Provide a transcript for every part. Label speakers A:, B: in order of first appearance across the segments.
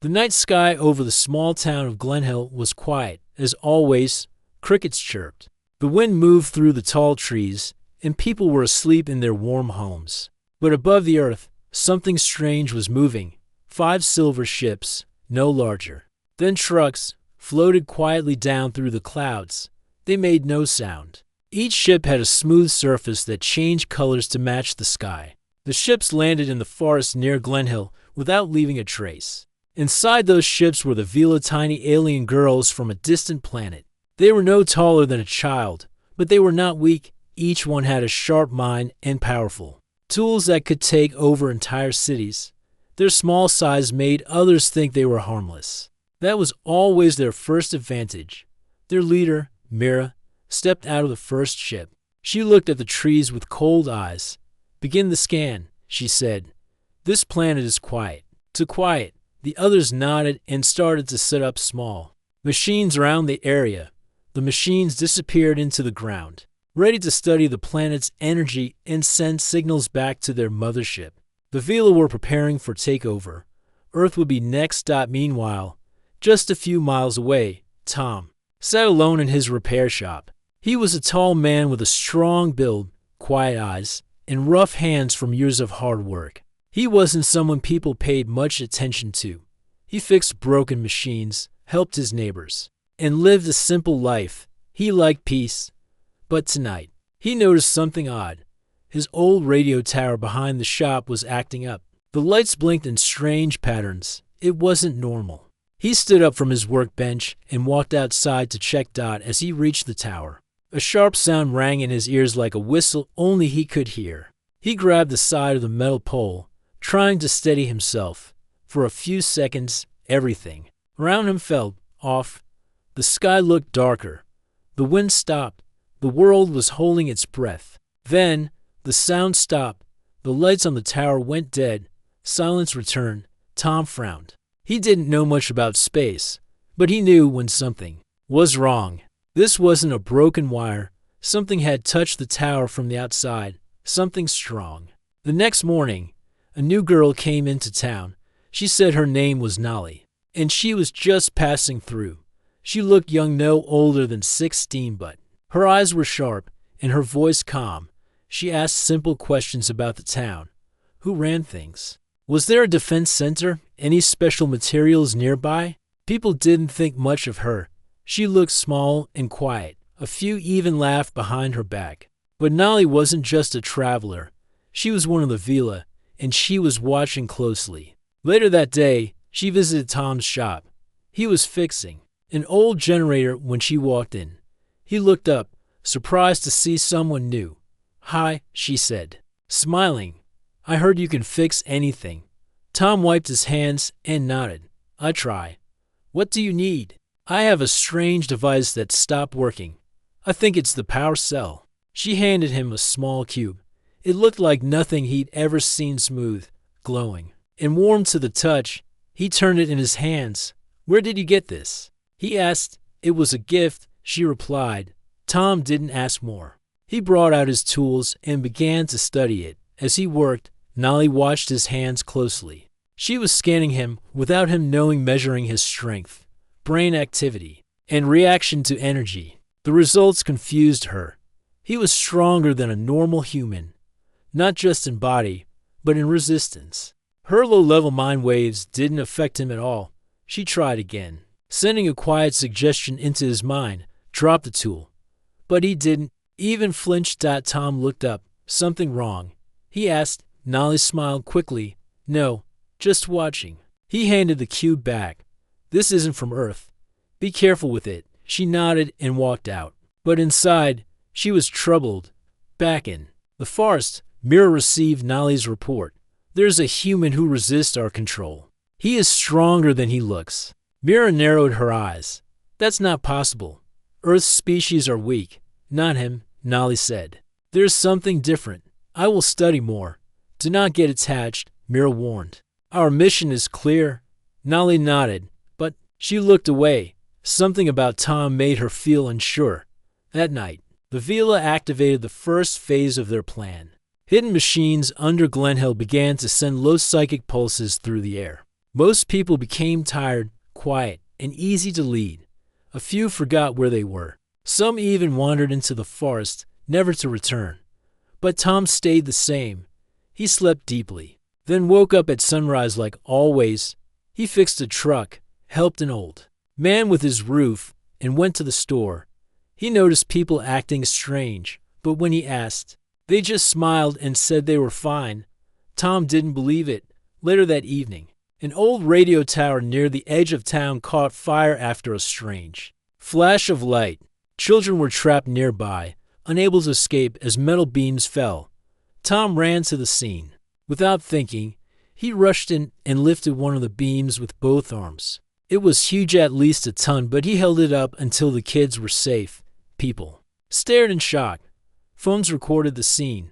A: The night sky over the small town of Glenhill was quiet. As always, crickets chirped. The wind moved through the tall trees, and people were asleep in their warm homes. But above the earth, something strange was moving. 5 silver ships, no larger. Then trucks floated quietly down through the clouds. They made no sound. Each ship had a smooth surface that changed colors to match the sky. The ships landed in the forest near Glenhill without leaving a trace. Inside those ships were the Vila, tiny alien girls from a distant planet. They were no taller than a child, but they were not weak. Each one had a sharp mind and powerful tools that could take over entire cities. Their small size made others think they were harmless. That was always their first advantage. Their leader, Mira, stepped out of the first ship. She looked at the trees with cold eyes. "Begin the scan," she said. "This planet is quiet." Too quiet. The others nodded and started to set up small machines around the area. The machines disappeared into the ground, ready to study the planet's energy and send signals back to their mothership. The Vila were preparing for takeover. Earth would be next. Meanwhile, just a few miles away, Tom sat alone in his repair shop. He was a tall man with a strong build, quiet eyes, and rough hands from years of hard work. He wasn't someone people paid much attention to. He fixed broken machines, helped his neighbors, and lived a simple life. He liked peace. But tonight, he noticed something odd. His old radio tower behind the shop was acting up. The lights blinked in strange patterns. It wasn't normal. He stood up from his workbench and walked outside to check. As he reached the tower, a sharp sound rang in his ears like a whistle only he could hear. He grabbed the side of the metal pole, trying to steady himself. For a few seconds, everything around him felt off. The sky looked darker. The wind stopped. The world was holding its breath. Then, the sound stopped. The lights on the tower went dead. Silence returned. Tom frowned. He didn't know much about space, but he knew when something was wrong. This wasn't a broken wire. Something had touched the tower from the outside. Something strong. The next morning, a new girl came into town. She said her name was Nolly, and she was just passing through. She looked young, no older than 16, but her eyes were sharp and her voice calm. She asked simple questions about the town. Who ran things? Was there a defense center? Any special materials nearby? People didn't think much of her. She looked small and quiet. A few even laughed behind her back. But Nolly wasn't just a traveler. She was one of the Vila, and she was watching closely. Later that day, she visited Tom's shop. He was fixing an old generator when she walked in. He looked up, surprised to see someone new. "Hi," she said, smiling. "I heard you can fix anything." Tom wiped his hands and nodded. "I try." "What do you need?" "I have a strange device that stopped working. I think it's the power cell." She handed him a small cube. It looked like nothing he'd ever seen, smooth, glowing, and warm to the touch. He turned it in his hands. "Where did you get this?" he asked. "It was a gift," she replied. Tom didn't ask more. He brought out his tools and began to study it. As he worked, Nolly watched his hands closely. She was scanning him without him knowing, measuring his strength, brain activity, and reaction to energy. The results confused her. He was stronger than a normal human, not just in body, but in resistance. Her low-level mind waves didn't affect him at all. She tried again, sending a quiet suggestion into his mind. Drop the tool. But he didn't even flinch. Tom looked up. "Something wrong?" he asked. Nolly smiled quickly. "No, just watching." He handed the cube back. "This isn't from Earth. Be careful with it." She nodded and walked out. But inside, she was troubled. Back in the forest, Mira received Nolly's report. "There's a human who resists our control. He is stronger than he looks." Mira narrowed her eyes. "That's not possible. Earth's species are weak." "Not him," Nolly said. "There's something different. I will study more." "Do not get attached," Mira warned. "Our mission is clear." Nolly nodded, but she looked away. Something about Tom made her feel unsure. That night, the Vila activated the first phase of their plan. Hidden machines under Glenhill began to send low psychic pulses through the air. Most people became tired, quiet, and easy to lead. A few forgot where they were. Some even wandered into the forest, never to return. But Tom stayed the same. He slept deeply, then woke up at sunrise like always. He fixed a truck, helped an old man with his roof, and went to the store. He noticed people acting strange, but when he asked, they just smiled and said they were fine. Tom didn't believe it. Later that evening, an old radio tower near the edge of town caught fire after a strange flash of light. Children were trapped nearby, unable to escape as metal beams fell. Tom ran to the scene. Without thinking, he rushed in and lifted one of the beams with both arms. It was huge, at least a ton, but he held it up until the kids were safe. People stared in shock. Phones recorded the scene.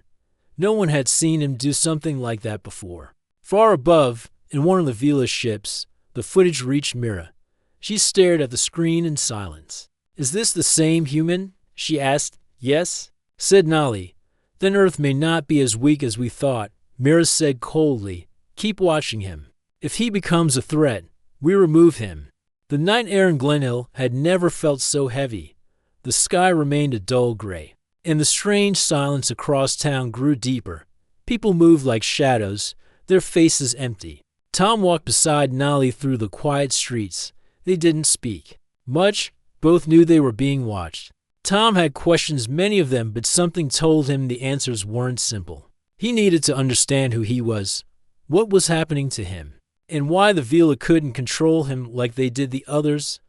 A: No one had seen him do something like that before. Far above, in one of the Vila's ships, the footage reached Mira. She stared at the screen in silence. "Is this the same human?" she asked. "Yes," said Nali. "Then Earth may not be as weak as we thought," Mira said coldly. "Keep watching him. If he becomes a threat, we remove him." The night air in Glenhill had never felt so heavy. The sky remained a dull gray, and the strange silence across town grew deeper. People moved like shadows, their faces empty. Tom walked beside Nali through the quiet streets. They didn't speak much. Both knew they were being watched. Tom had questions, many of them, but something told him the answers weren't simple. He needed to understand who he was, what was happening to him, and why the Vila couldn't control him like they did the others.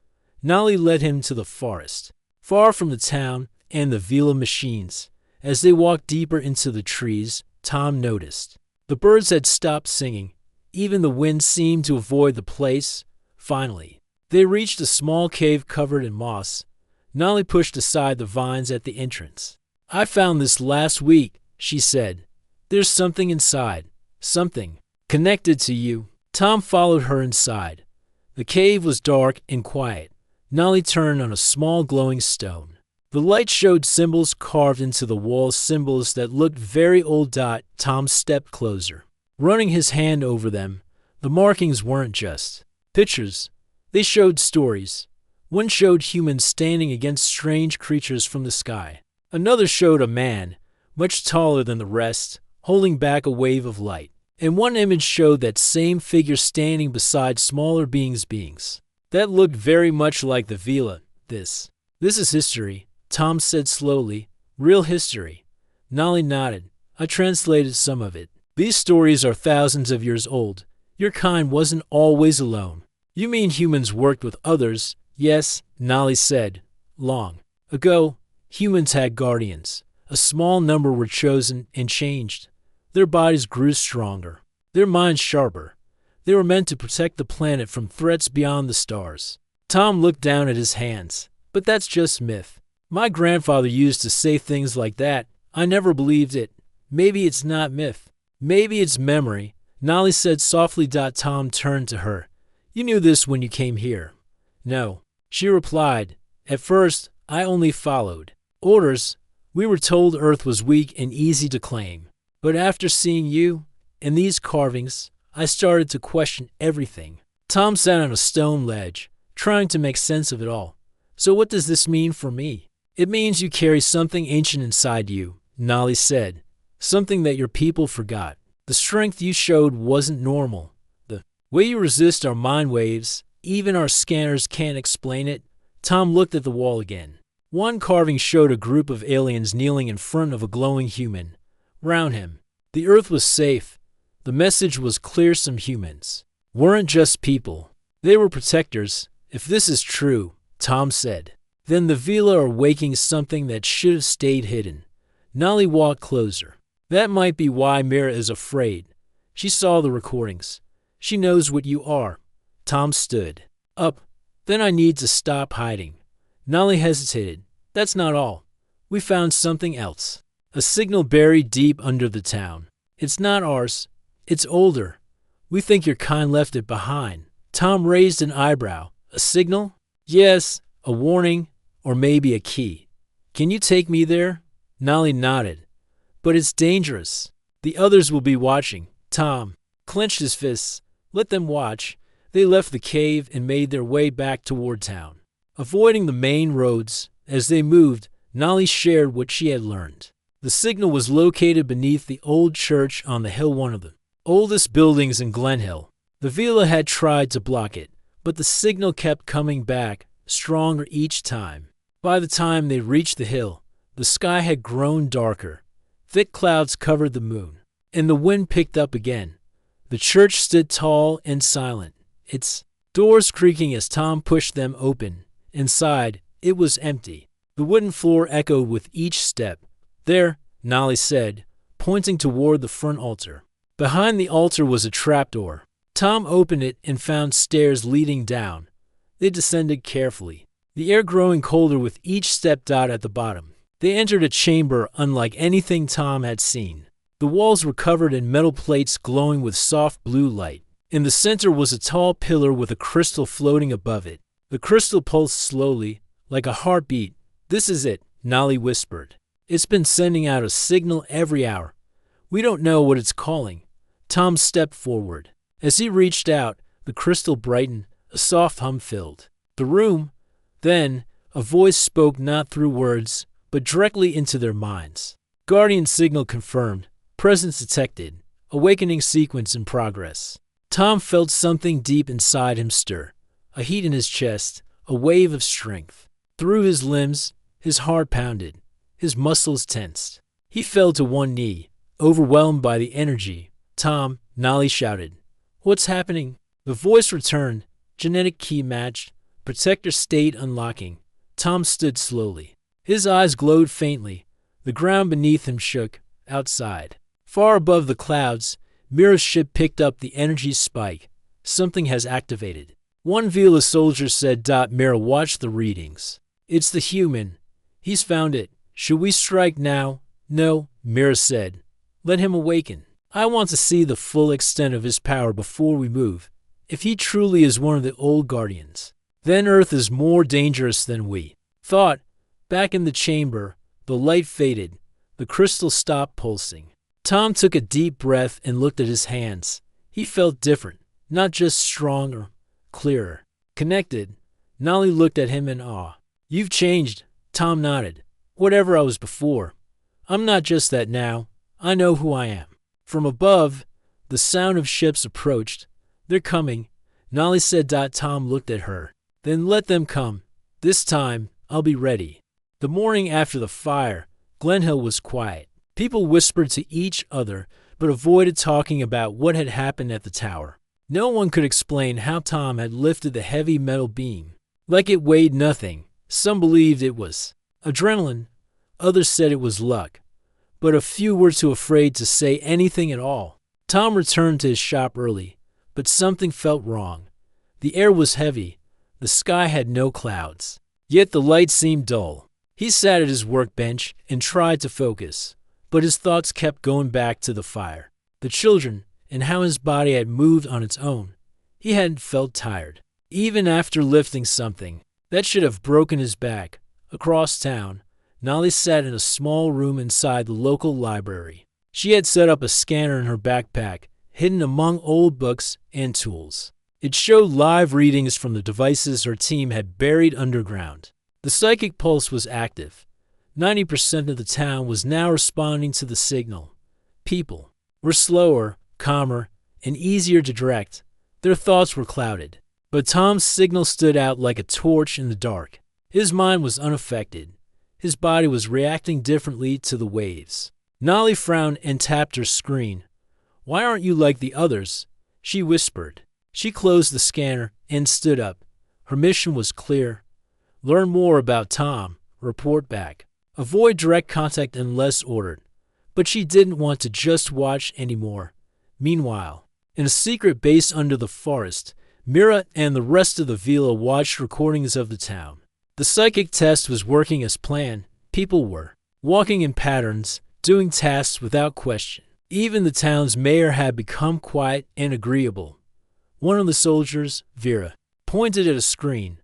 A: Nali led him to the forest, far from the town and the Vila machines. As they walked deeper into the trees, Tom noticed the birds had stopped singing. Even the wind seemed to avoid the place. Finally, they reached a small cave covered in moss. Nali pushed aside the vines at the entrance. "I found this last week," she said. "There's something inside, something connected to you." Tom followed her inside. The cave was dark and quiet. Nali turned on a small glowing stone. The light showed symbols carved into the walls, symbols that looked very old. Tom stepped closer, running his hand over them. The markings weren't just pictures. They showed stories. One showed humans standing against strange creatures from the sky. Another showed a man, much taller than the rest, holding back a wave of light. And one image showed that same figure standing beside smaller beings that looked very much like the Vila. This is history," Tom said slowly. "Real history." Nali nodded. "I translated some of it. These stories are thousands of years old. Your kind wasn't always alone." "You mean humans worked with others?" "Yes," Nali said. "Long ago, humans had guardians. A small number were chosen and changed. Their bodies grew stronger, their minds sharper. They were meant to protect the planet from threats beyond the stars." Tom looked down at his hands. "But that's just myth. My grandfather used to say things like that. I never believed it. Maybe it's not myth. Maybe it's memory," Nali said softly. Tom turned to her. "You knew this when you came here?" "No," she replied. "At first, I only followed orders. We were told Earth was weak and easy to claim. But after seeing you and these carvings, I started to question everything." Tom sat on a stone ledge, trying to make sense of it all. "So what does this mean for me?" "It means you carry something ancient inside you," Nali said. "Something that your people forgot. The strength you showed wasn't normal. The way you resist our mind waves, even our scanners can't explain it." Tom looked at the wall again. One carving showed a group of aliens kneeling in front of a glowing human. Round him, the Earth was safe. The message was clear: some humans weren't just people. They were protectors. "If this is true," Tom said, "then the Vila are waking something that should have stayed hidden." Nali walked closer. "That might be why Mira is afraid. She saw the recordings. She knows what you are." Tom stood up. "Then I need to stop hiding." Nali hesitated. "That's not all. We found something else. A signal buried deep under the town. It's not ours. It's older. We think your kind left it behind." Tom raised an eyebrow. "A signal?" "Yes, a warning, or maybe a key." "Can you take me there?" Nali nodded. "But it's dangerous. The others will be watching." Tom clenched his fists. "Let them watch. They left the cave and made their way back toward town. Avoiding the main roads, as they moved, Nolly shared what she had learned. The signal was located beneath the old church on the hill, one of the oldest buildings in Glen Hill. The villa had tried to block it, but the signal kept coming back, stronger each time. By the time they reached the hill, the sky had grown darker. Thick clouds covered the moon, and the wind picked up again. The church stood tall and silent, its doors creaking as Tom pushed them open. Inside, it was empty. The wooden floor echoed with each step. "There," Nolly said, pointing toward the front altar. Behind the altar was a trapdoor. Tom opened it and found stairs leading down. They descended carefully, the air growing colder with each step at the bottom. They entered a chamber unlike anything Tom had seen. The walls were covered in metal plates glowing with soft blue light. In the center was a tall pillar with a crystal floating above it. The crystal pulsed slowly, like a heartbeat. "This is it," Nolly whispered. "It's been sending out a signal every hour. We don't know what it's calling." Tom stepped forward. As he reached out, the crystal brightened, a soft hum filled the room. Then, a voice spoke not through words, but directly into their minds. "Guardian signal confirmed. Presence detected. Awakening sequence in progress." Tom felt something deep inside him stir, a heat in his chest, a wave of strength. Through his limbs, his heart pounded, his muscles tensed. He fell to one knee, overwhelmed by the energy. "Tom," Nolly shouted. "What's happening?" The voice returned, genetic key matched, protector state unlocking. Tom stood slowly. His eyes glowed faintly. The ground beneath him shook. Outside, far above the clouds, Mira's ship picked up the energy spike. "Something has activated." One Vila soldier said. Mira watched the readings. "It's the human. He's found it. Should we strike now?" "No," Mira said. "Let him awaken. I want to see the full extent of his power before we move. If he truly is one of the old guardians, then Earth is more dangerous than we thought." Back in the chamber, the light faded. The crystal stopped pulsing. Tom took a deep breath and looked at his hands. He felt different, not just stronger, clearer, connected. Nolly looked at him in awe. "You've changed," Tom nodded. "Whatever I was before, I'm not just that now. I know who I am." From above, the sound of ships approached. "They're coming," Nolly said. Tom looked at her. "Then let them come. This time, I'll be ready." The morning after the fire, Glen Hill was quiet. People whispered to each other, but avoided talking about what had happened at the tower. No one could explain how Tom had lifted the heavy metal beam. Like it weighed nothing. Some believed it was adrenaline. Others said it was luck. But a few were too afraid to say anything at all. Tom returned to his shop early, but something felt wrong. The air was heavy. The sky had no clouds. Yet the light seemed dull. He sat at his workbench and tried to focus, but his thoughts kept going back to the fire, the children, and how his body had moved on its own. He hadn't felt tired, even after lifting something that should have broken his back. Across town, Nolly sat in a small room inside the local library. She had set up a scanner in her backpack, hidden among old books and tools. It showed live readings from the devices her team had buried underground. The psychic pulse was active. 90% of the town was now responding to the signal. People were slower, calmer, and easier to direct. Their thoughts were clouded. But Tom's signal stood out like a torch in the dark. His mind was unaffected. His body was reacting differently to the waves. Nolly frowned and tapped her screen. "Why aren't you like the others?" she whispered. She closed the scanner and stood up. Her mission was clear. Learn more about Tom. Report back. Avoid direct contact unless ordered. But she didn't want to just watch anymore. Meanwhile, in a secret base under the forest, Mira and the rest of the Vila watched recordings of the town. The psychic test was working as planned. People were walking in patterns, doing tasks without question. Even the town's mayor had become quiet and agreeable. One of the soldiers, Vera, pointed at a screen.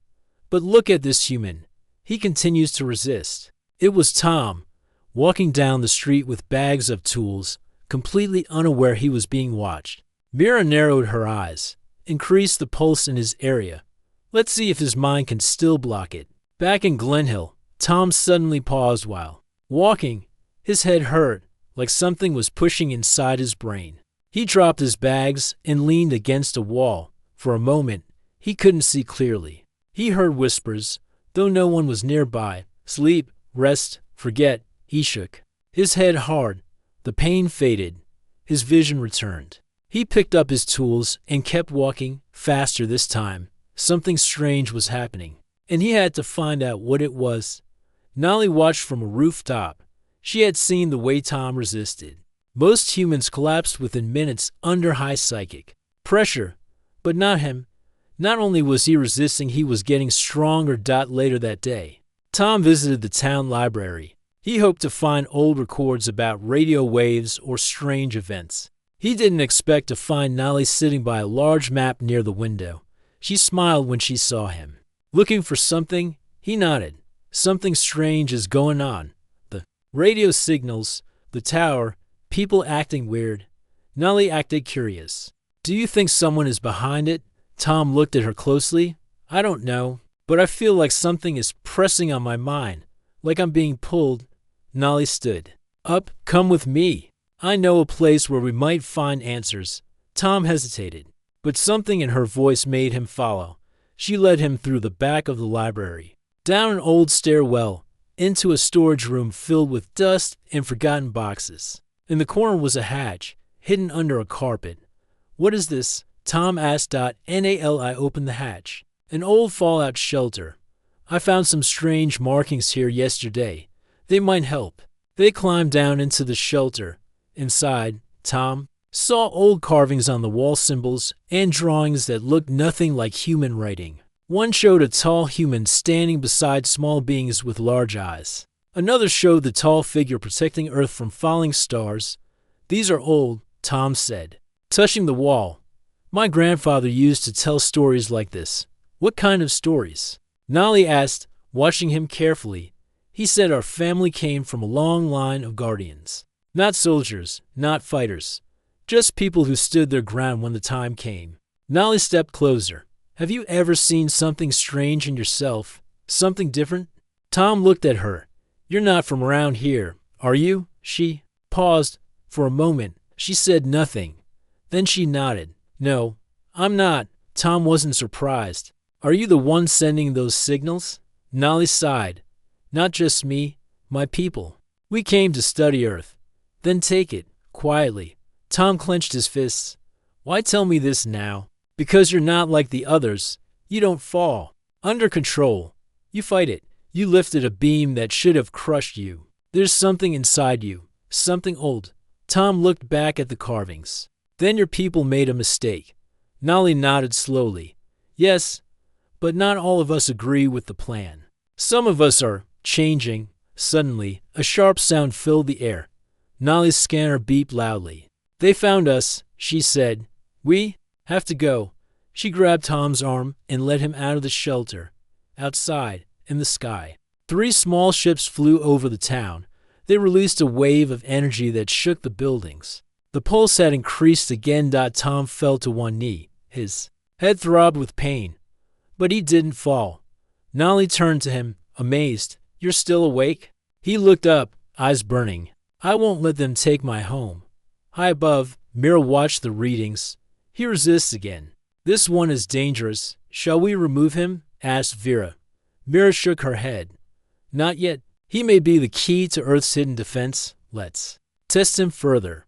A: "But look at this human. He continues to resist." It was Tom, walking down the street with bags of tools, completely unaware he was being watched. Mira narrowed her eyes. increased the pulse in his area. Let's see if his mind can still block it. Back in Glen Hill, Tom suddenly paused while walking. His head hurt, like something was pushing inside his brain. He dropped his bags and leaned against a wall. For a moment, he couldn't see clearly. He heard whispers, though no one was nearby. Sleep, rest, forget. He shook his head hard. The pain faded. His vision returned. He picked up his tools and kept walking, faster this time. Something strange was happening, and he had to find out what it was. Nolly watched from a rooftop. She had seen the way Tom resisted. Most humans collapsed within minutes under high psychic pressure, but not him. Not only was he resisting, he was getting stronger. Later that day, Tom visited the town library. He hoped to find old records about radio waves or strange events. He didn't expect to find Nolly sitting by a large map near the window. She smiled when she saw him. Looking for something? He nodded. Something strange is going on. The radio signals, the tower, people acting weird. Nolly acted curious. Do you think someone is behind it? Tom looked at her closely. I don't know, but I feel like something is pressing on my mind, like I'm being pulled. Nolly stood up. Come with me. I know a place where we might find answers. Tom hesitated, but something in her voice made him follow. She led him through the back of the library, down an old stairwell, into a storage room filled with dust and forgotten boxes. In the corner was a hatch, hidden under a carpet. What is this? Tom asked. Nali opened the hatch. An old fallout shelter. I found some strange markings here yesterday. They might help. They climbed down into the shelter. Inside, Tom saw old carvings on the wall, symbols and drawings that looked nothing like human writing. One showed a tall human standing beside small beings with large eyes. Another showed the tall figure protecting Earth from falling stars. These are old, Tom said, touching the wall. My grandfather used to tell stories like this. What kind of stories? Nolly asked, watching him carefully. He said our family came from a long line of guardians. Not soldiers, not fighters. Just people who stood their ground when the time came. Nolly stepped closer. Have you ever seen something strange in yourself? Something different? Tom looked at her. You're not from around here, are you? She paused. For a moment, she said nothing. Then she nodded. No, I'm not. Tom wasn't surprised. Are you the one sending those signals? Nolly sighed. Not just me, my people. We came to study Earth. Then take it, quietly. Tom clenched his fists. Why tell me this now? Because you're not like the others. You don't fall. Under control. You fight it. You lifted a beam that should have crushed you. There's something inside you. Something old. Tom looked back at the carvings. Then your people made a mistake. Nolly nodded slowly. Yes, but not all of us agree with the plan. Some of us are changing. Suddenly, a sharp sound filled the air. Nolly's scanner beeped loudly. They found us, she said. We have to go. She grabbed Tom's arm and led him out of the shelter. Outside, in the sky, 3 small ships flew over the town. They released a wave of energy that shook the buildings. The pulse had increased again. Tom fell to one knee. His head throbbed with pain, but he didn't fall. Nolly turned to him, amazed. You're still awake? He looked up, eyes burning. I won't let them take my home. High above, Mira watched the readings. He resists again. This one is dangerous. Shall we remove him? Asked Vera. Mira shook her head. Not yet. He may be the key to Earth's hidden defense. Let's test him further.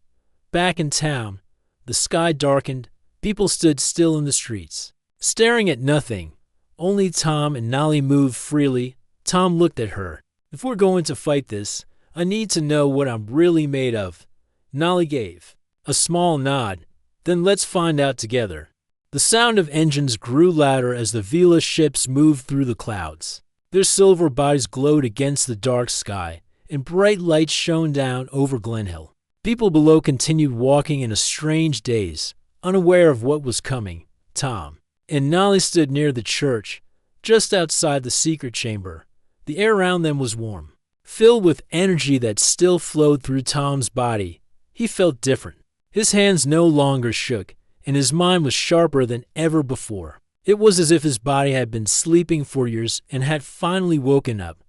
A: Back in town, the sky darkened. People stood still in the streets, staring at nothing. Only Tom and Nolly moved freely. Tom looked at her. If we're going to fight this, I need to know what I'm really made of. Nolly gave a small nod. Then let's find out together. The sound of engines grew louder as the Vela ships moved through the clouds. Their silver bodies glowed against the dark sky, and bright lights shone down over Glen Hill. People below continued walking in a strange daze, unaware of what was coming. Tom and Nolly stood near the church, just outside the secret chamber. The air around them was warm, filled with energy that still flowed through Tom's body. He felt different. His hands no longer shook, and his mind was sharper than ever before. It was as if his body had been sleeping for years and had finally woken up.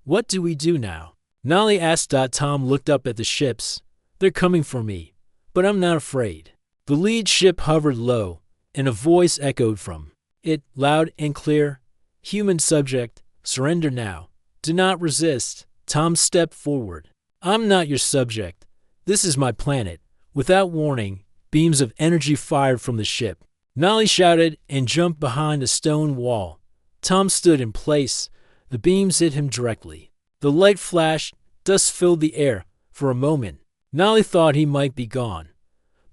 A: What do we do now? Nolly asked. Tom looked up at the ships. They're coming for me, but I'm not afraid. The lead ship hovered low, and a voice echoed from it, loud and clear. Human subject, surrender now. Do not resist. Tom stepped forward. I'm not your subject. This is my planet. Without warning, beams of energy fired from the ship. Nolly shouted and jumped behind a stone wall. Tom stood in place. The beams hit him directly. The light flashed, dust filled the air. For a moment, Nolly thought he might be gone.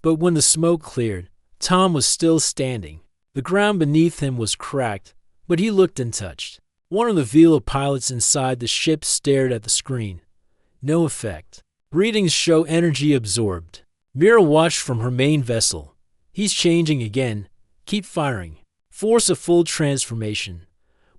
A: But when the smoke cleared, Tom was still standing. The ground beneath him was cracked, but he looked untouched. One of the Vila pilots inside the ship stared at the screen. No effect. Readings show energy absorbed. Mira watched from her main vessel. He's changing again. Keep firing. Force a full transformation.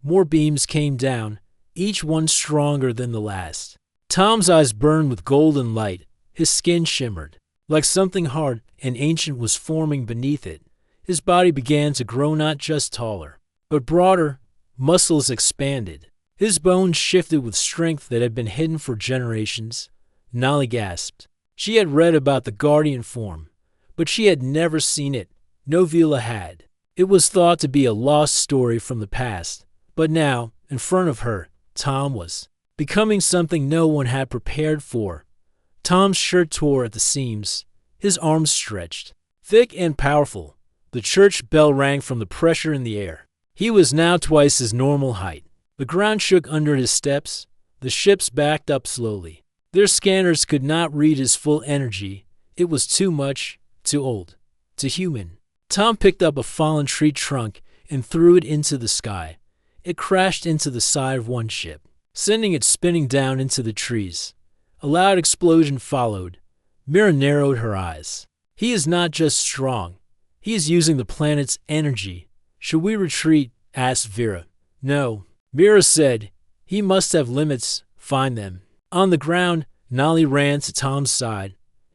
A: More beams came down, each one stronger than the last. Tom's eyes burned with golden light. His skin shimmered. Like something hard and ancient was forming beneath it. His body began to grow not just taller, but broader. Muscles expanded. His bones shifted with strength that had been hidden for generations. Nolly gasped. She had read about the guardian form, but she had never seen it. No Vila had. It was thought to be a lost story from the past, but now, in front of her, Tom was becoming something no one had prepared for. Tom's shirt tore at the seams. His arms stretched. Thick and powerful, the church bell rang from the pressure in the air. He was now twice his normal height. The ground shook under his steps. The ships backed up slowly. Their scanners could not read his full energy. It was too much, too old, too human. Tom picked up a fallen tree trunk and threw it into the sky. It crashed into the side of one ship, sending it spinning down into the trees. A loud explosion followed. Mira narrowed her eyes. He is not just strong. He is using the planet's energy. Should we retreat? Asked Vera. No. Mira said. He must have limits. Find them. On the ground, Nolly ran to Tom's side.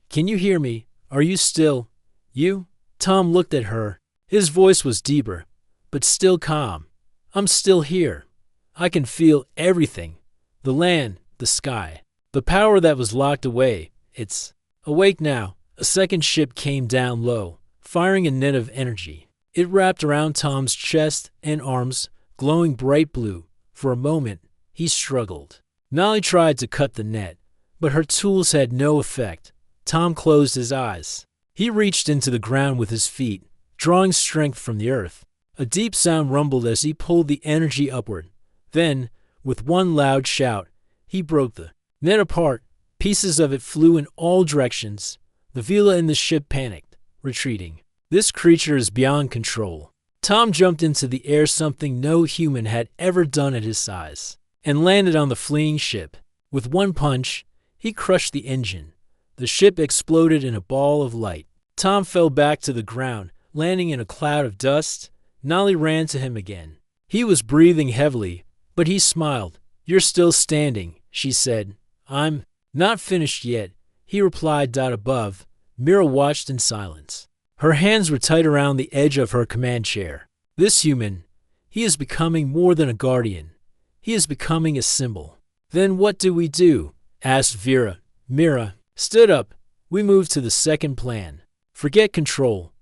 A: Can you hear me? Are you still? You? Tom looked at her. His voice was deeper, but still calm. I'm still here. I can feel everything. The land, the sky, the power that was locked away. It's awake now. A second ship came down low, firing a net of energy. It wrapped around Tom's chest and arms, glowing bright blue. For a moment, he struggled. Nolly tried to cut the net, but her tools had no effect. Tom closed his eyes. He reached into the ground with his feet, drawing strength from the earth. A deep sound rumbled as he pulled the energy upward. Then, with one loud shout, he broke the net apart. Pieces of it flew in all directions. The Vila in the ship panicked, retreating. This creature is beyond control. Tom jumped into the air, something no human had ever done at his size, and landed on the fleeing ship. With one punch, he crushed the engine. The ship exploded in a ball of light. Tom fell back to the ground, landing in a cloud of dust. Nolly ran to him again. He was breathing heavily, but he smiled. You're still standing, she said. I'm not finished yet, he replied. Above, Mira watched in silence. Her hands were tight around the edge of her command chair. This human, he is becoming more than a guardian. He is becoming a symbol. Then what do we do? Asked Vera. Mira stood up. We move to the second plan. Forget control.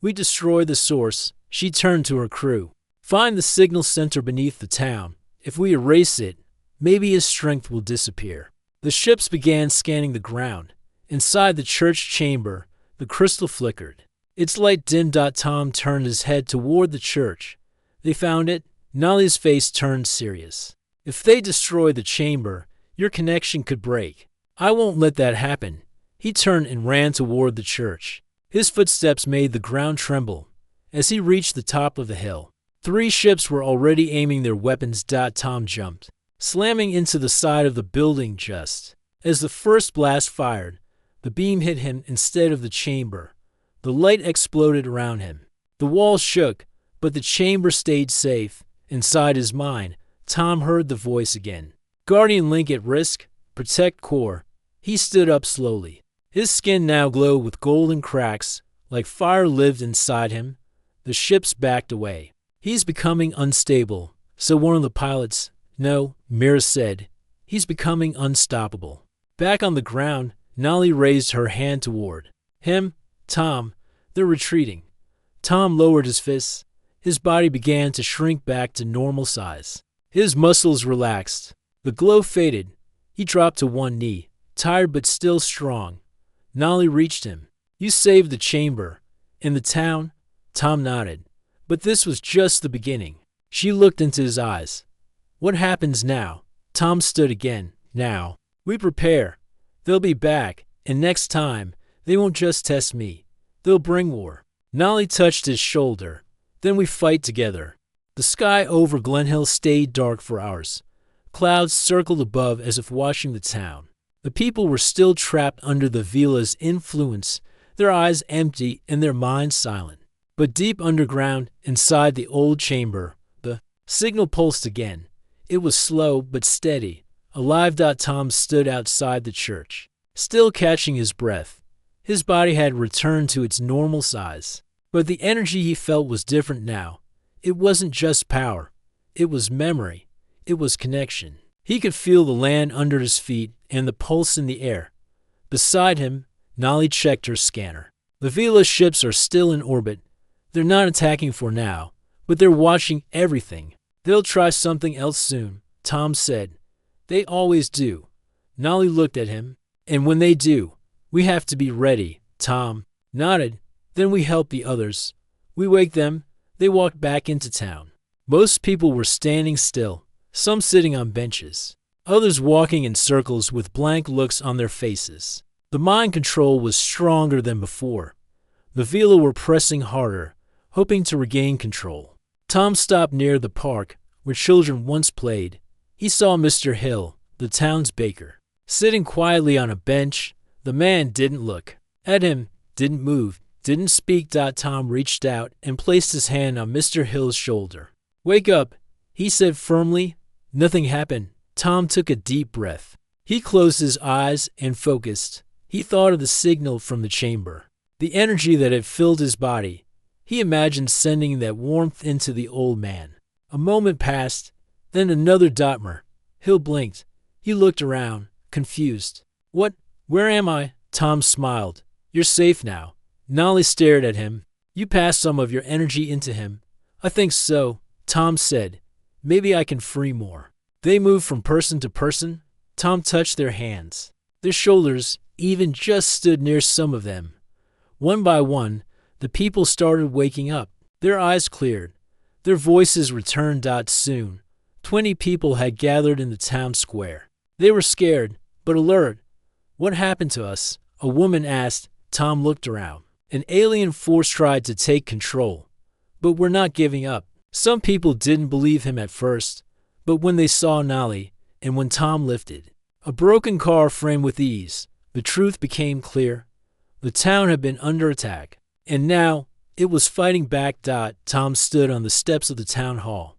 A: We destroy the source. She turned to her crew. Find the signal center beneath the town. If we erase it, maybe his strength will disappear. The ships began scanning the ground. Inside the church chamber, the crystal flickered. Its light dimmed. Tom turned his head toward the church. They found it. Nolly's face turned serious. If they destroy the chamber, your connection could break. I won't let that happen. He turned and ran toward the church. His footsteps made the ground tremble. As he reached the top of the hill, 3 ships were already aiming their weapons. Tom jumped, slamming into the side of the building just as the first blast fired. The beam hit him instead of the chamber. The light exploded around him. The walls shook, but the chamber stayed safe. Inside his mind, Tom heard the voice again. Guardian link at risk. Protect core. He stood up slowly. His skin now glowed with golden cracks. like fire lived inside him. The ships backed away. He's becoming unstable, so one of the pilots. No, Mira said. He's becoming unstoppable. Back on the ground, Nolly raised her hand toward him. Tom, they're retreating. Tom lowered his fists. His body began to shrink back to normal size. His muscles relaxed. The glow faded. He dropped to one knee, tired but still strong. Nolly reached him. You saved the chamber. In the town? Tom nodded. But this was just the beginning. She looked into his eyes. What happens now? Tom stood again. Now. We prepare. They'll be back, and next time, they won't just test me. They'll bring war. Nolly touched his shoulder. Then we fight together. The sky over Glen Hill stayed dark for hours. Clouds circled above as if watching the town. The people were still trapped under the villa's influence, their eyes empty and their minds silent. But deep underground, inside the old chamber, the signal pulsed again. It was slow but steady. Alive. Tom stood outside the church, still catching his breath. His body had returned to its normal size. But the energy he felt was different now. It wasn't just power. It was memory. It was connection. He could feel the land under his feet and the pulse in the air. Beside him, Nolly checked her scanner. The Vila ships are still in orbit. They're not attacking for now, but they're watching everything. They'll try something else soon, Tom said. They always do. Nolly looked at him. And when they do, we have to be ready. Tom nodded. Then we help the others. We wake them. They walked back into town. Most people were standing still, some sitting on benches, others walking in circles with blank looks on their faces. The mind control was stronger than before. The Vila were pressing harder, hoping to regain control. Tom stopped near the park where children once played. He saw Mr. Hill, the town's baker, sitting quietly on a bench. The man didn't look at him, didn't move, didn't speak. Tom reached out and placed his hand on Mr. Hill's shoulder. Wake up, he said firmly. Nothing happened. Tom took a deep breath. He closed his eyes and focused. He thought of the signal from the chamber, the energy that had filled his body. He imagined sending that warmth into the old man. A moment passed, then another. Hill blinked. He looked around, confused. What? Where am I? Tom smiled. You're safe now. Nolly stared at him. You passed some of your energy into him. I think so, Tom said. Maybe I can free more. They moved from person to person. Tom touched their hands. Their shoulders even just stood near some of them. One by one, the people started waking up. Their eyes cleared. Their voices returned. Soon, 20 people had gathered in the town square. They were scared, but alert. What happened to us? A woman asked. Tom looked around. An alien force tried to take control. But we're not giving up. Some people didn't believe him at first, but when they saw Nolly, and when Tom lifted a broken car frame with ease, the truth became clear. The town had been under attack, and now it was fighting back. Tom stood on the steps of the town hall.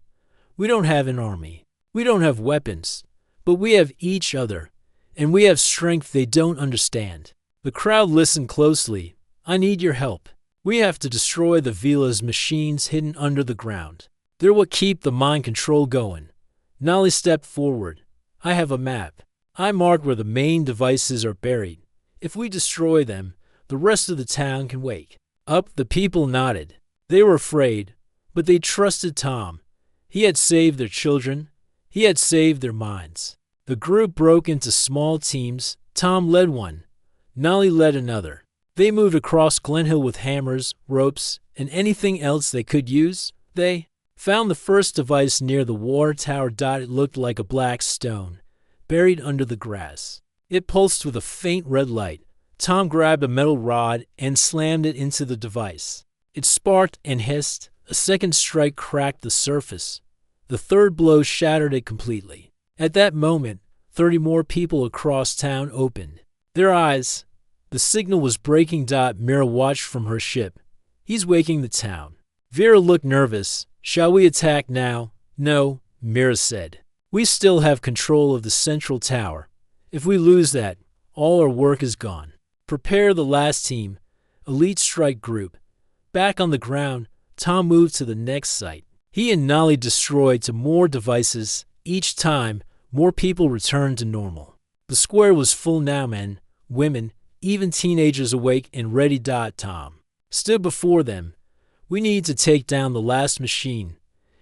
A: We don't have an army. We don't have weapons, but we have each other, and we have strength they don't understand. The crowd listened closely. I need your help. We have to destroy the Vila's machines hidden under the ground. They're what keep the mind control going. Nolly stepped forward. I have a map. I marked where the main devices are buried. If we destroy them, the rest of the town can wake up. The people nodded. They were afraid, but they trusted Tom. He had saved their children. He had saved their minds. The group broke into small teams. Tom led one. Nolly led another. They moved across Glen Hill with hammers, ropes, and anything else they could use. They found the first device near the water tower. It looked like a black stone, buried under the grass. It pulsed with a faint red light. Tom grabbed a metal rod and slammed it into the device. It sparked and hissed. A second strike cracked the surface. The third blow shattered it completely. At that moment, 30 more people across town opened their eyes. The signal was breaking. Mira watched from her ship. He's waking the town. Vera looked nervous. Shall we attack now? No, Mira said. We still have control of the central tower. If we lose that, all our work is gone. Prepare the last team. Elite Strike Group. Back on the ground, Tom moved to the next site. He and Nolly destroyed to more devices. Each time, more people returned to normal. The square was full now. Men, women, even teenagers awake and ready. Tom stood before them. We need to take down the last machine.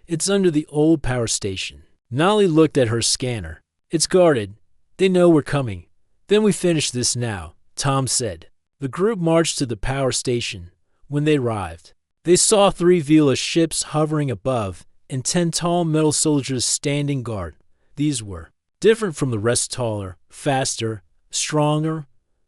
A: It's under the old power station. Nolly looked at her scanner. It's guarded. They know we're coming. Then we finish this now, Tom said. The group marched to the power station. When they arrived, they saw 3 Vela ships hovering above and 10 tall metal soldiers standing guard. These were different from the rest, taller, faster, stronger.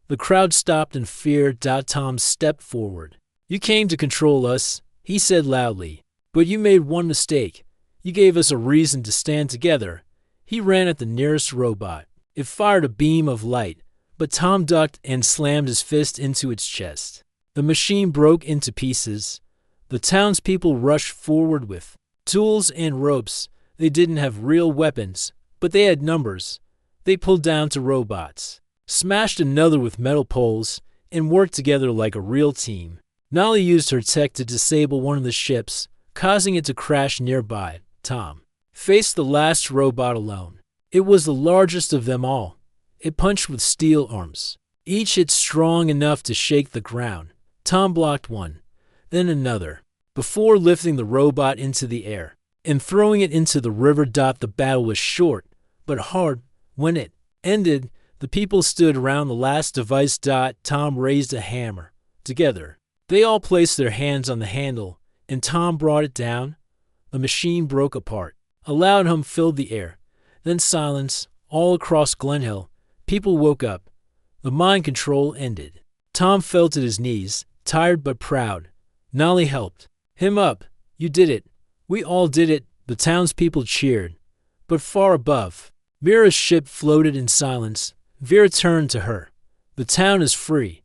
A: The crowd stopped in fear. Tom stepped forward. You came to control us, he said loudly. But you made one mistake. You gave us a reason to stand together. He ran at the nearest robot. It fired a beam of light, but Tom ducked and slammed his fist into its chest. The machine broke into pieces. The townspeople rushed forward with tools and ropes. They didn't have real weapons, but they had numbers. They pulled down 2 robots, smashed another with metal poles, and worked together like a real team. Nolly used her tech to disable one of the ships, causing it to crash nearby. Tom faced the last robot alone. It was the largest of them all. It punched with steel arms. Each hit strong enough to shake the ground. Tom blocked one, then another, before lifting the robot into the air and throwing it into the river. The battle was short, but hard. When it ended, the people stood around the last device. Tom raised a hammer. Together, they all placed their hands on the handle, and Tom brought it down. The machine broke apart. A loud hum filled the air. Then silence all across Glen Hill. People woke up. The mind control ended. Tom fell to his knees, tired but proud. Nolly helped him up. You did it. We all did it. The townspeople cheered. But far above, Mira's ship floated in silence. Vera turned to her. The town is free.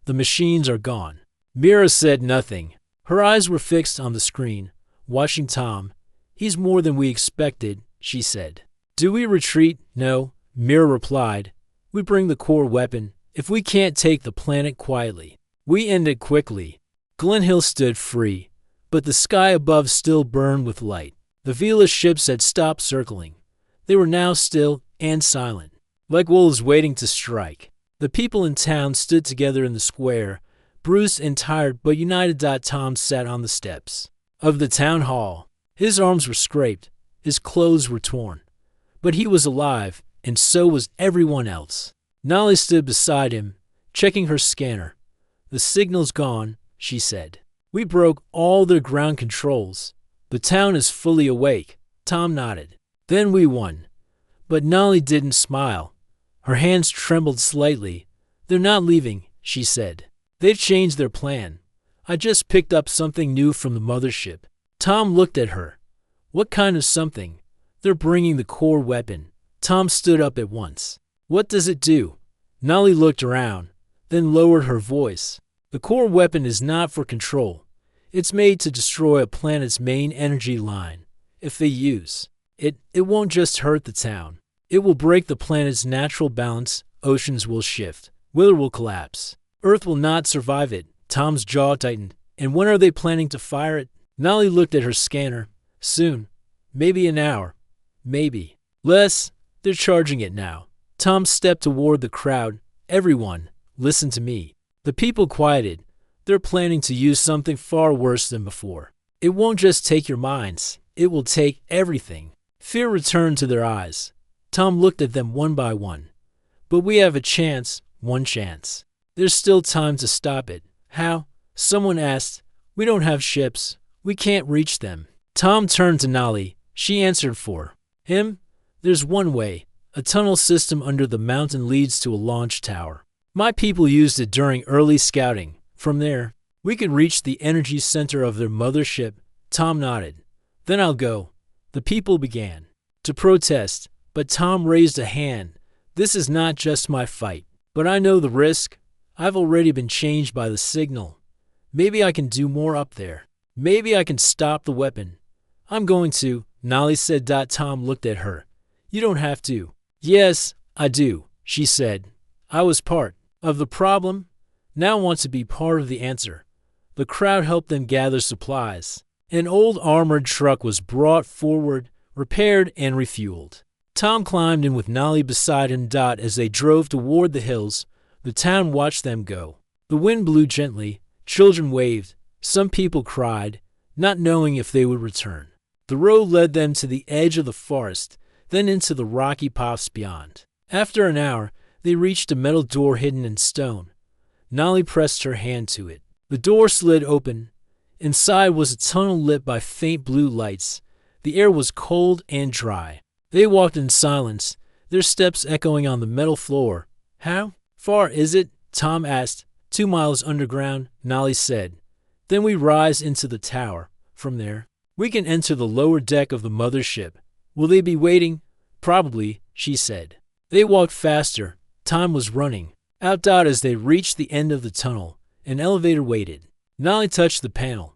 A: The machines are gone. Mira said nothing. Her eyes were fixed on the screen, watching Tom. He's more than we expected, she said. Do we retreat? No, Mira replied. We bring the core weapon. If we can't take the planet quietly, we end it quickly. Glen Hill stood free, but the sky above still burned with light. The Vela ships had stopped circling. They were now still and silent, like wolves waiting to strike. The people in town stood together in the square, bruised and tired but united. Tom sat on the steps of the town hall. His arms were scraped, his clothes were torn, but he was alive, and so was everyone else. Nolly stood beside him, checking her scanner. The signal's gone, she said. We broke all their ground controls. The town is fully awake. Tom nodded. Then we won. But Nolly didn't smile. Her hands trembled slightly. They're not leaving, she said. They've changed their plan. I just picked up something new from the mothership. Tom looked at her. What kind of something? They're bringing the core weapon. Tom stood up at once. What does it do? Nolly looked around, then lowered her voice. The core weapon is not for control. It's made to destroy a planet's main energy line. If they use it, it won't just hurt the town. It will break the planet's natural balance. Oceans will shift. Weather will collapse. Earth will not survive it. Tom's jaw tightened. And when are they planning to fire it? Nolly looked at her scanner. Soon. Maybe an hour. Maybe less. They're charging it now. Tom stepped toward the crowd. Everyone, listen to me. The people quieted. They're planning to use something far worse than before. It won't just take your minds. It will take everything. Fear returned to their eyes. Tom looked at them one by one. But we have a chance. One chance. There's still time to stop it. How? Someone asked. We don't have ships. We can't reach them. Tom turned to Nolly. She answered for him. There's one way. A tunnel system under the mountain leads to a launch tower. My people used it during early scouting. From there, we could reach the energy center of their mothership. Tom nodded. Then I'll go. The people began to protest, but Tom raised a hand. This is not just my fight, but I know the risk. I've already been changed by the signal. Maybe I can do more up there. Maybe I can stop the weapon. I'm going to, Nolly said. Tom looked at her. You don't have to. Yes, I do, she said. I was part of the problem. now want to be part of the answer. The crowd helped them gather supplies. An old armored truck was brought forward, repaired, and refueled. Tom climbed in with Nolly beside him. As they drove toward the hills, the town watched them go. The wind blew gently, children waved, some people cried, not knowing if they would return. The road led them to the edge of the forest, then into the rocky paths beyond. After an hour, they reached a metal door hidden in stone. Nolly pressed her hand to it. The door slid open. Inside was a tunnel lit by faint blue lights. The air was cold and dry. They walked in silence, their steps echoing on the metal floor. "How far is it?" Tom asked. 2 miles underground, Nolly said. "Then we rise into the tower. From there, we can enter the lower deck of the mothership." "Will they be waiting?" "Probably," she said. They walked faster. Time was running. Out as they reached the end of the tunnel, an elevator waited. Nolly touched the panel.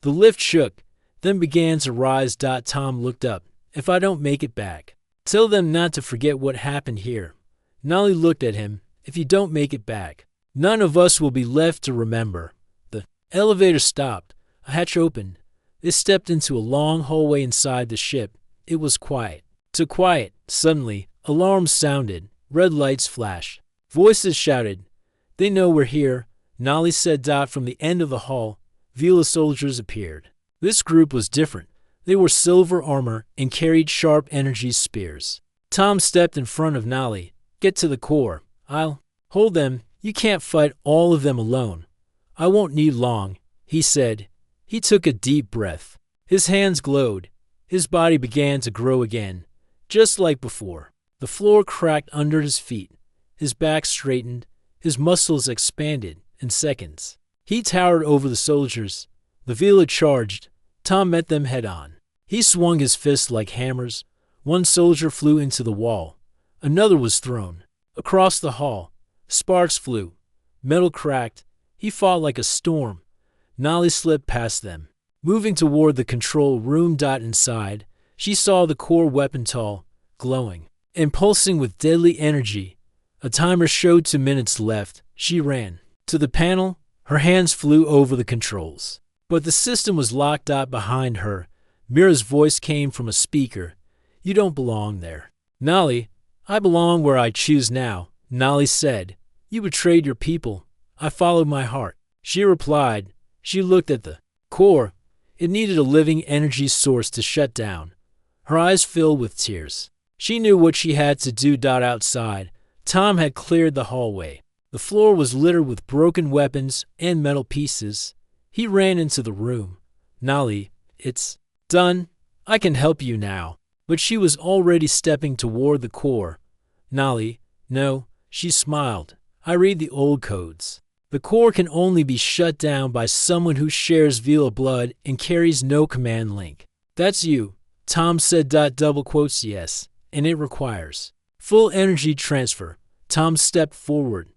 A: The lift shook, then began to rise. Tom looked up. "If I don't make it back, tell them not to forget what happened here." Nolly looked at him. "If you don't make it back, none of us will be left to remember." The elevator stopped. A hatch opened. They stepped into a long hallway inside the ship. It was quiet. Too quiet. Suddenly, alarms sounded. Red lights flashed. Voices shouted. "They know we're here," Nolly said. From the end of the hall, Vila soldiers appeared. This group was different. They wore silver armor and carried sharp energy spears. Tom stepped in front of Nolly. "Get to the core. I'll hold them. You can't fight all of them alone." "I won't need long," he said. He took a deep breath. His hands glowed. His body began to grow again, just like before. The floor cracked under his feet. His back straightened. His muscles expanded in seconds. He towered over the soldiers. The Vila charged. Tom met them head-on. He swung his fists like hammers. One soldier flew into the wall. Another was thrown. Across the hall, sparks flew. Metal cracked. He fought like a storm. Nolly slipped past them, moving toward the control room. Inside, she saw the core weapon tall, glowing, and pulsing with deadly energy. A timer showed 2 minutes left. She ran to the panel. Her hands flew over the controls. But the system was locked out behind her. Mira's voice came from a speaker. "You don't belong there." "Nolly, I belong where I choose now," Nolly said. "You betrayed your people. I followed my heart." She replied. She looked at the core. It needed a living energy source to shut down. Her eyes filled with tears. She knew what she had to do. Outside, Tom had cleared the hallway. The floor was littered with broken weapons and metal pieces. He ran into the room. "Nolly, it's done. I can help you now." But she was already stepping toward the core. "Nolly, no," she smiled. "I read the old codes. The core can only be shut down by someone who shares Vila blood and carries no command link." "That's you," Tom said. Double quotes, "Yes, and it requires full energy transfer." Tom stepped forward.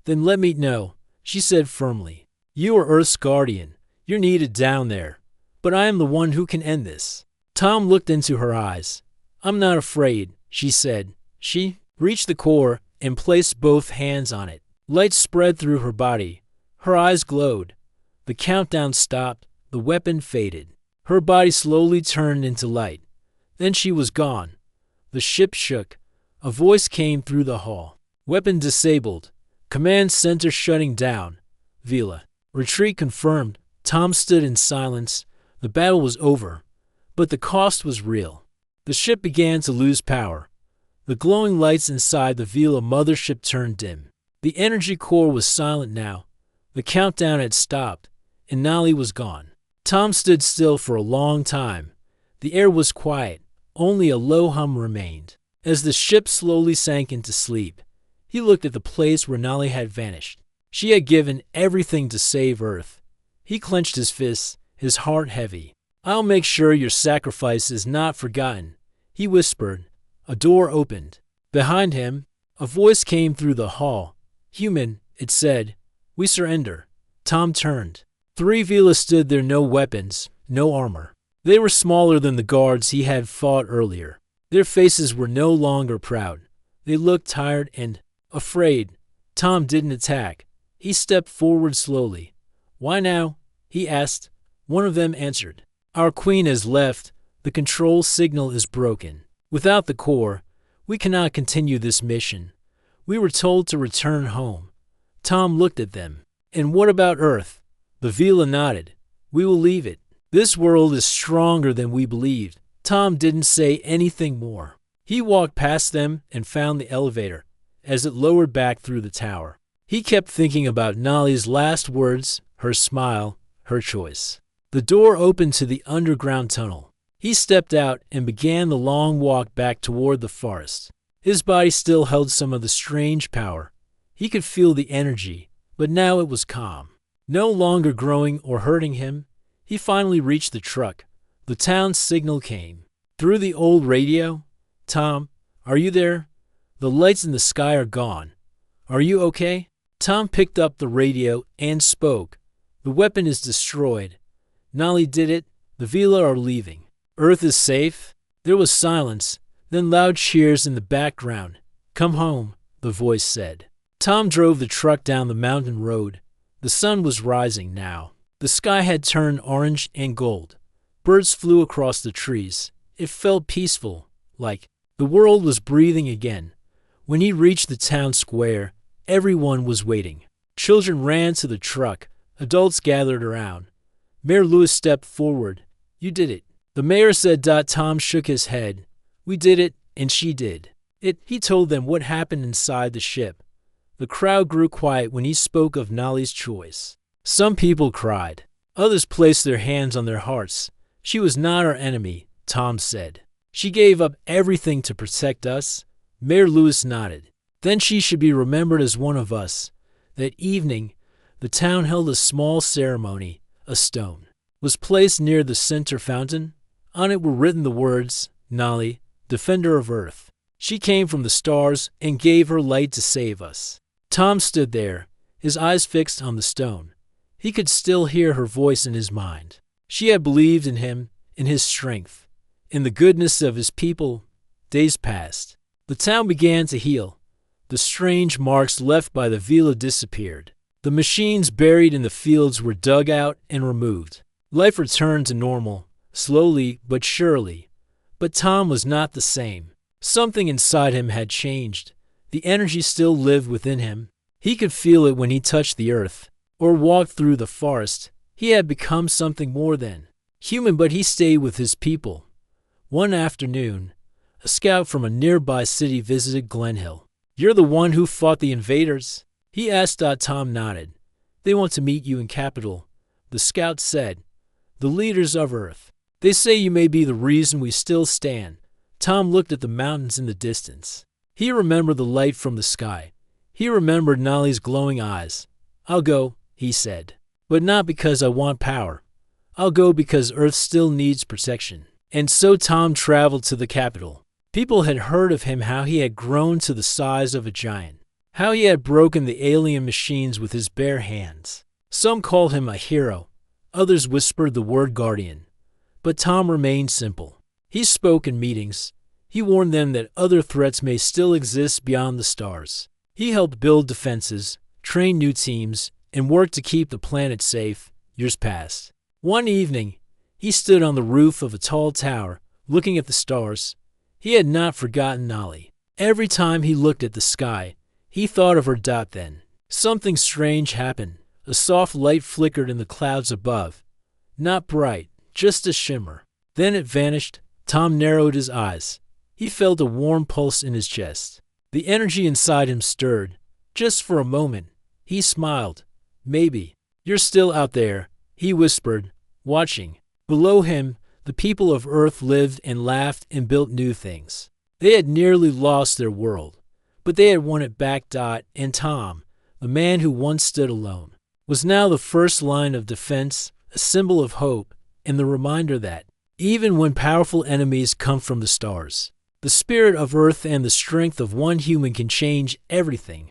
A: "Then let me know," she said firmly. "You are Earth's guardian. You're needed down there. But I am the one who can end this." Tom looked into her eyes. "I'm not afraid," she said. She reached the core and placed both hands on it. Light spread through her body. Her eyes glowed. The countdown stopped. The weapon faded. Her body slowly turned into light. Then she was gone. The ship shook. A voice came through the hall. "Weapon disabled. Command center shutting down. Vila. Retreat confirmed." Tom stood in silence. The battle was over, but the cost was real. The ship began to lose power. The glowing lights inside the Vila mothership turned dim. The energy core was silent now. The countdown had stopped, and Nolly was gone. Tom stood still for a long time. The air was quiet. Only a low hum remained. As the ship slowly sank into sleep, he looked at the place where Nolly had vanished. She had given everything to save Earth. He clenched his fists, his heart heavy. "I'll make sure your sacrifice is not forgotten," he whispered. A door opened. Behind him, a voice came through the hall. "Human," it said. "We surrender." Tom turned. 3 Vila stood there, no weapons, no armor. They were smaller than the guards he had fought earlier. Their faces were no longer proud. They looked tired and afraid. Tom didn't attack. He stepped forward slowly. "Why now?" he asked. One of them answered. "Our queen has left. The control signal is broken. Without the core, we cannot continue this mission. We were told to return home." Tom looked at them. "And what about Earth?" The Vila nodded. "We will leave it. This world is stronger than we believed." Tom didn't say anything more. He walked past them and found the elevator as it lowered back through the tower. He kept thinking about Nolly's last words, her smile, her choice. The door opened to the underground tunnel. He stepped out and began the long walk back toward the forest. His body still held some of the strange power. He could feel the energy, but now it was calm, no longer growing or hurting him. He finally reached the truck. The town signal came. Through the old radio, "Tom, are you there? The lights in the sky are gone. Are you okay?" Tom picked up the radio and spoke. "The weapon is destroyed. Nolly did it. The Vila are leaving. Earth is safe." There was silence, then loud cheers in the background. "Come home," the voice said. Tom drove the truck down the mountain road. The sun was rising now. The sky had turned orange and gold. Birds flew across the trees. It felt peaceful, like the world was breathing again. When he reached the town square, everyone was waiting. Children ran to the truck. Adults gathered around. Mayor Lewis stepped forward. "You did it." The mayor said. Tom shook his head. "We did it, and she did it." He told them what happened inside the ship. The crowd grew quiet when he spoke of Nolly's choice. Some people cried. Others placed their hands on their hearts. "She was not our enemy," Tom said. "She gave up everything to protect us." Mayor Lewis nodded. "Then she should be remembered as one of us." That evening, the town held a small ceremony. A stone was placed near the center fountain. On it were written the words, "Nolly, defender of Earth. She came from the stars and gave her light to save us." Tom stood there, his eyes fixed on the stone. He could still hear her voice in his mind. She had believed in him, in his strength, in the goodness of his people. Days passed. The town began to heal. The strange marks left by the Vila disappeared. The machines buried in the fields were dug out and removed. Life returned to normal, slowly but surely. But Tom was not the same. Something inside him had changed. The energy still lived within him. He could feel it when he touched the earth or walked through the forest. He had become something more than human, but he stayed with his people. One afternoon, a scout from a nearby city visited Glenhill. "You're the one who fought the invaders?" he asked. Tom nodded. "They want to meet you in capital," the scout said. "The leaders of Earth. They say you may be the reason we still stand." Tom looked at the mountains in the distance. He remembered the light from the sky. He remembered Nolly's glowing eyes. "I'll go," he said. "But not because I want power. I'll go because Earth still needs protection." And so Tom traveled to the capital. People had heard of him, how he had grown to the size of a giant, how he had broken the alien machines with his bare hands. Some called him a hero. Others whispered the word guardian. But Tom remained simple. He spoke in meetings. He warned them that other threats may still exist beyond the stars. He helped build defenses, train new teams, and worked to keep the planet safe. Years passed. One evening, he stood on the roof of a tall tower, looking at the stars. He had not forgotten Nolly. Every time he looked at the sky, he thought of her. Then something strange happened. A soft light flickered in the clouds above. Not bright, just a shimmer. Then it vanished. Tom narrowed his eyes. He felt a warm pulse in his chest. The energy inside him stirred. Just for a moment, he smiled. "Maybe you're still out there," he whispered, watching. Below him, the people of Earth lived and laughed and built new things. They had nearly lost their world, but they had won it back. And Tom, the man who once stood alone, was now the first line of defense, a symbol of hope, and the reminder that, even when powerful enemies come from the stars, the spirit of Earth and the strength of one human can change everything.